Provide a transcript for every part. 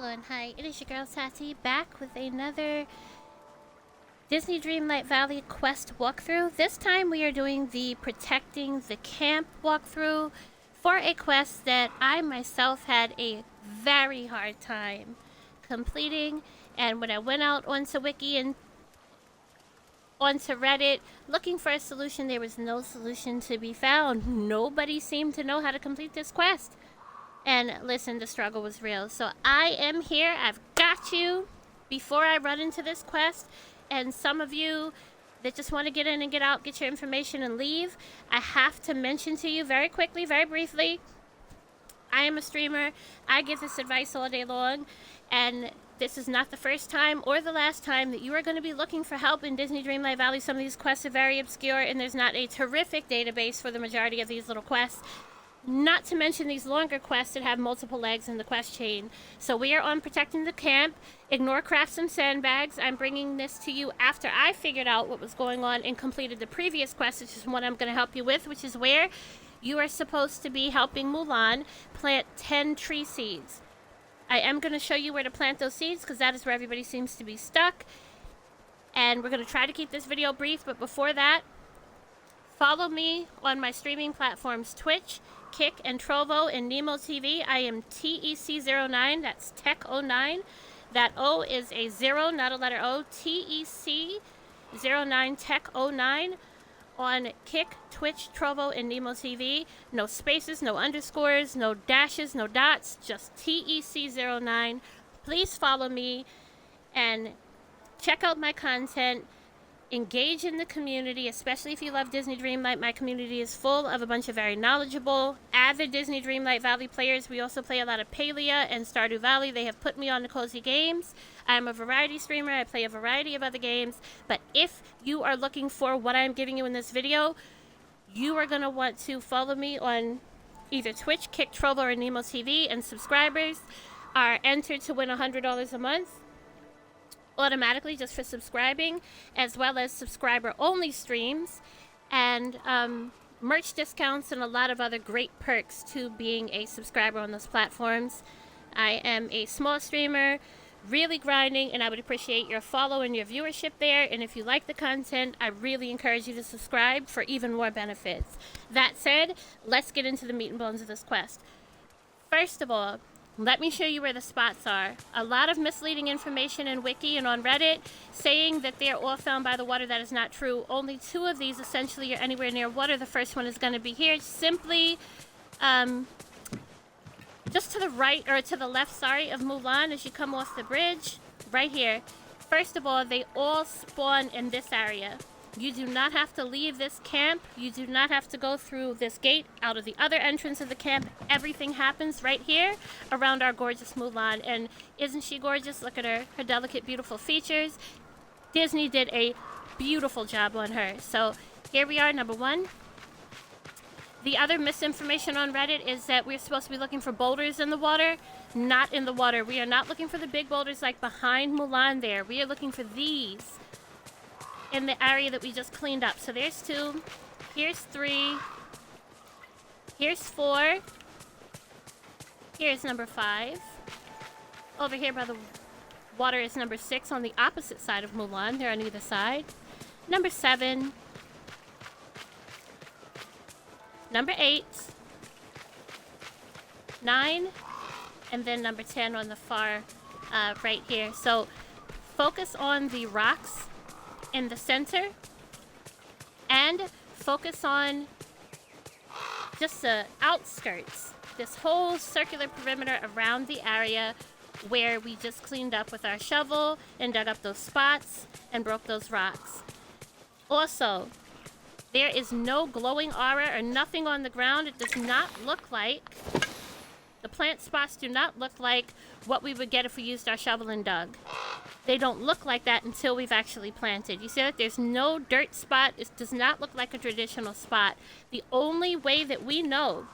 Hello and hi, it is your girl Sassy back with another Disney Dreamlight Valley quest walkthrough. This time we are doing the Protecting the Camp walkthrough for a quest that I myself had a very hard time completing, and when I went out onto Wiki and onto Reddit looking for a solution, there was no solution to be found. Nobody seemed to know how to complete this quest. And listen, the struggle was real. So I am here. I've got you before I run into this quest. And some of you that just want to get in and get out, get your information and leave, I have to mention to you very quickly, very briefly, I am a streamer. I give this advice all day long. And this is not the first time or the last time that you are going to be looking for help in Disney Dreamlight Valley. Some of these quests are very obscure and there's not a terrific database for the majority of these little quests. Not to mention these longer quests that have multiple legs in the quest chain. So we are on Protecting the Camp. Ignore crafts and sandbags. I'm bringing this to you after I figured out what was going on and completed the previous quest, which is what I'm going to help you with, which is where you are supposed to be helping Mulan plant 10 tree seeds. I am going to show you where to plant those seeds because that is where everybody seems to be stuck. And we're going to try to keep this video brief, but before that, follow me on my streaming platforms Twitch, Kick, and Trovo, and Nemo TV. I am TEC09, that's Tech09. That O is a 0, not a letter O. TEC09, Tech09 on Kick, Twitch, Trovo, and Nemo TV. No spaces, no underscores, no dashes, no dots, just TEC09. Please follow me and check out my content. Engage in the community, especially if you love Disney Dreamlight. My community is full of a bunch of very knowledgeable, avid Disney Dreamlight Valley players. We also play a lot of Palia and Stardew Valley. They have put me on the cozy games. I'm a variety streamer. I play a variety of other games. But if you are looking for what I'm giving you in this video, you are going to want to follow me on either Twitch, Kick, Trovo, or Nemo TV. And subscribers are entered to win $100 a month automatically just for subscribing, as well as subscriber only streams and merch discounts and a lot of other great perks to being a subscriber on those platforms. I am a small streamer, really grinding, and I would appreciate your follow and your viewership there. And if you like the content, I really encourage you to subscribe for even more benefits. That said, let's get into the meat and bones of this quest. First of all, let me show you where the spots are. A lot of misleading information in Wiki and on Reddit saying that they're all found by the water. That is not true. Only 2 of these essentially are anywhere near water. The first one is going to be here, simply just to the right, or to the left, sorry, of Mulan as you come off the bridge. Right here. First of all, they all spawn in this area. You do not have to leave this camp. You do not have to go through this gate out of the other entrance of the camp. Everything happens right here around our gorgeous Mulan. And isn't she gorgeous? Look at her delicate, beautiful features. Disney did a beautiful job on her. So here we are, number 1. The other misinformation on Reddit is that we're supposed to be looking for boulders in the water. Not in the water. We are not looking for the big boulders like behind Mulan there. We are looking for these in the area that we just cleaned up. So there's 2, here's 3, here's 4, here's number 5. Over here by the water is number 6 on the opposite side of Mulan. They're on either side. Number 7, number 8, 9, and then number 10 on the far right here. So focus on the rocks in the center and focus on just the outskirts, this whole circular perimeter around the area where we just cleaned up with our shovel and dug up those spots and broke those rocks. Also, there is no glowing aura or nothing on the ground. It does not look like, the plant spots do not look like what we would get if we used our shovel and dug. They don't look like that until we've actually planted. You see that there's no dirt spot. It does not look like a traditional spot. The only way that we know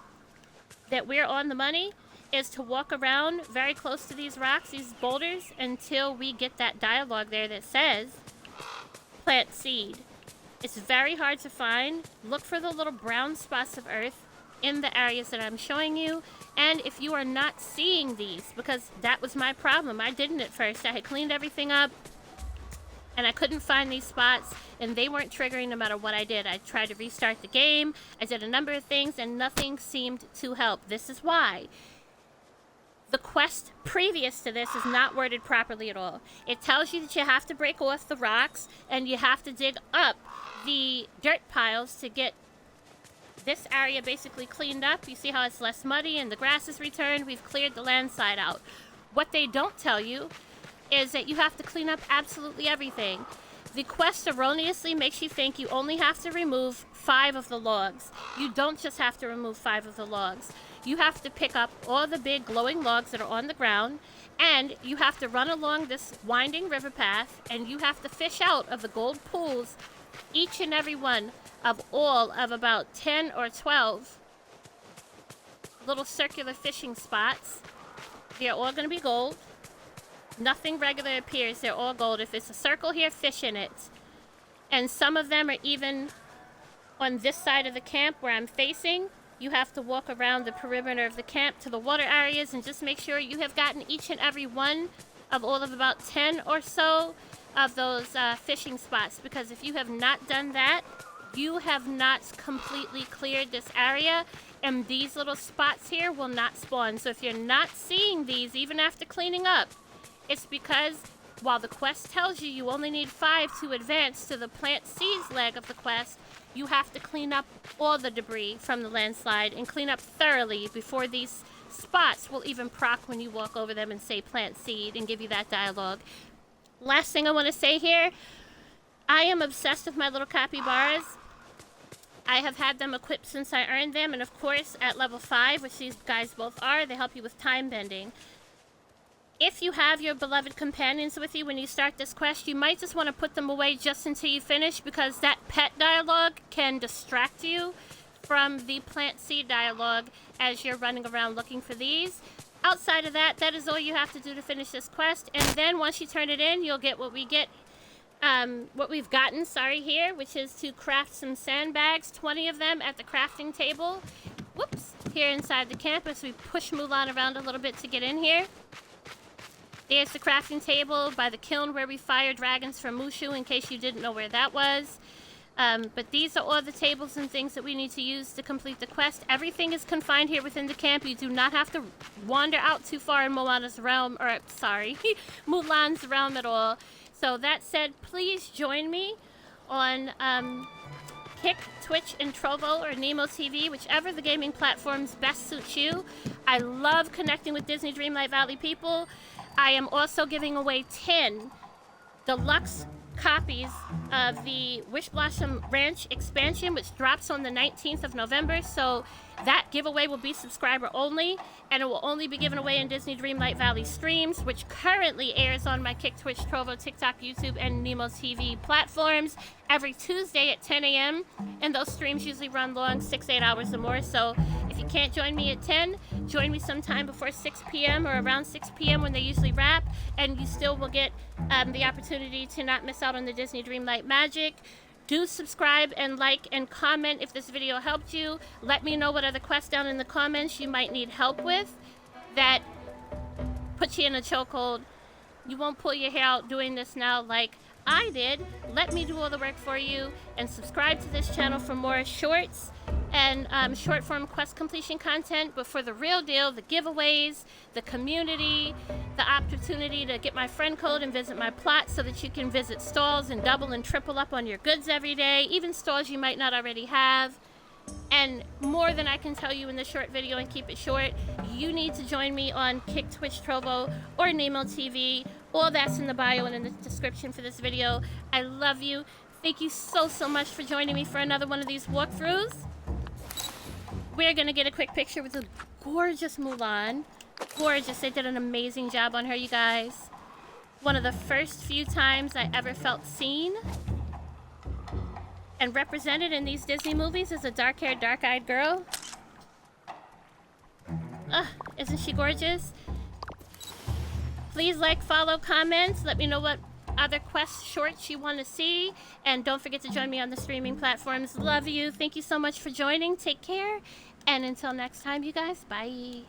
that we're on the money is to walk around very close to these rocks, these boulders, until we get that dialogue there that says, plant seed. It's very hard to find. Look for the little brown spots of earth in the areas that I'm showing you. And if you are not seeing these, because that was my problem, I didn't at first. I had cleaned everything up and I couldn't find these spots, and they weren't triggering no matter what I did. I tried to restart the game, I did a number of things, and nothing seemed to help. This is why. The quest previous to this is not worded properly at all. It tells you that you have to break off the rocks, and you have to dig up the dirt piles to get this area basically cleaned up. You see how it's less muddy and the grass is returned. We've cleared the landslide out. What they don't tell you is that you have to clean up absolutely everything. The quest erroneously makes you think you only have to remove 5 of the logs. You don't just have to remove 5 of the logs. You have to pick up all the big glowing logs that are on the ground, and you have to run along this winding river path, and you have to fish out of the gold pools each and every one of all of about 10 or 12 little circular fishing spots. They're all going to be gold. Nothing regular appears. They're all gold. If it's a circle here, fish in it. And some of them are even on this side of the camp where I'm facing. You have to walk around the perimeter of the camp to the water areas and just make sure you have gotten each and every one of all of about 10 or so of those fishing spots. Because if you have not done that, you have not completely cleared this area, and these little spots here will not spawn. So if you're not seeing these, even after cleaning up, it's because while the quest tells you you only need 5 to advance to the plant seeds leg of the quest, you have to clean up all the debris from the landslide and clean up thoroughly before these spots will even proc when you walk over them and say plant seed and give you that dialogue. Last thing I want to say here, I am obsessed with my little capybaras. I have had them equipped since I earned them, and of course at level 5, which these guys both are, they help you with time bending. If you have your beloved companions with you when you start this quest, you might just want to put them away just until you finish, because that pet dialogue can distract you from the plant seed dialogue as you're running around looking for these. Outside of that, that is all you have to do to finish this quest, and then once you turn it in, you'll get what we've gotten here, which is to craft some sandbags, 20 of them at the crafting table. Whoops, here inside the camp as we push Mulan around a little bit to get in here. There's the crafting table by the kiln where we fire dragons from Mushu, in case you didn't know where that was. But these are all the tables and things that we need to use to complete the quest. Everything is confined here within the camp. You do not have to wander out too far in Mulan's realm, or sorry, Mulan's realm at all. So that said, please join me on Kick, Twitch, and Trovo, or Nemo TV, whichever the gaming platforms best suits you. I love connecting with Disney Dreamlight Valley people. I am also giving away 10 deluxe copies of the Wishblossom Ranch Expansion, which drops on the 19th of November. So that giveaway will be subscriber only, and it will only be given away in Disney Dreamlight Valley streams, which currently airs on my Kick, Twitch, Trovo, TikTok, YouTube, and Nemo TV platforms every Tuesday at 10 a.m. And those streams usually run long, 6-8 hours or more. So if you can't join me at 10, join me sometime before 6 p.m. or around 6 p.m. when they usually wrap, and you still will get the opportunity to not miss out on the Disney Dreamlight magic. Do subscribe and like and comment if this video helped you. Let me know what other quests down in the comments you might need help with that puts you in a chokehold. You won't pull your hair out doing this now like I did. Let me do all the work for you, and subscribe to this channel for more shorts and short form quest completion content. But for the real deal, the giveaways, the community, the opportunity to get my friend code and visit my plot so that you can visit stalls and double and triple up on your goods every day, even stalls you might not already have, and more than I can tell you in this short video and keep it short, you need to join me on Kick, Twitch, Trovo, or Nemo TV. All that's in the bio and in the description for this video. I love you. Thank you so much for joining me for another one of these walkthroughs. We're gonna get a quick picture with the gorgeous Mulan. Gorgeous. They did an amazing job on her, you guys. One of the first few times I ever felt seen and represented in these Disney movies as a dark-haired, dark-eyed girl. Isn't she gorgeous? Please like, follow, comments. Let me know what other quest shorts you want to see. And don't forget to join me on the streaming platforms. Love you. Thank you so much for joining. Take care. And until next time, you guys, bye.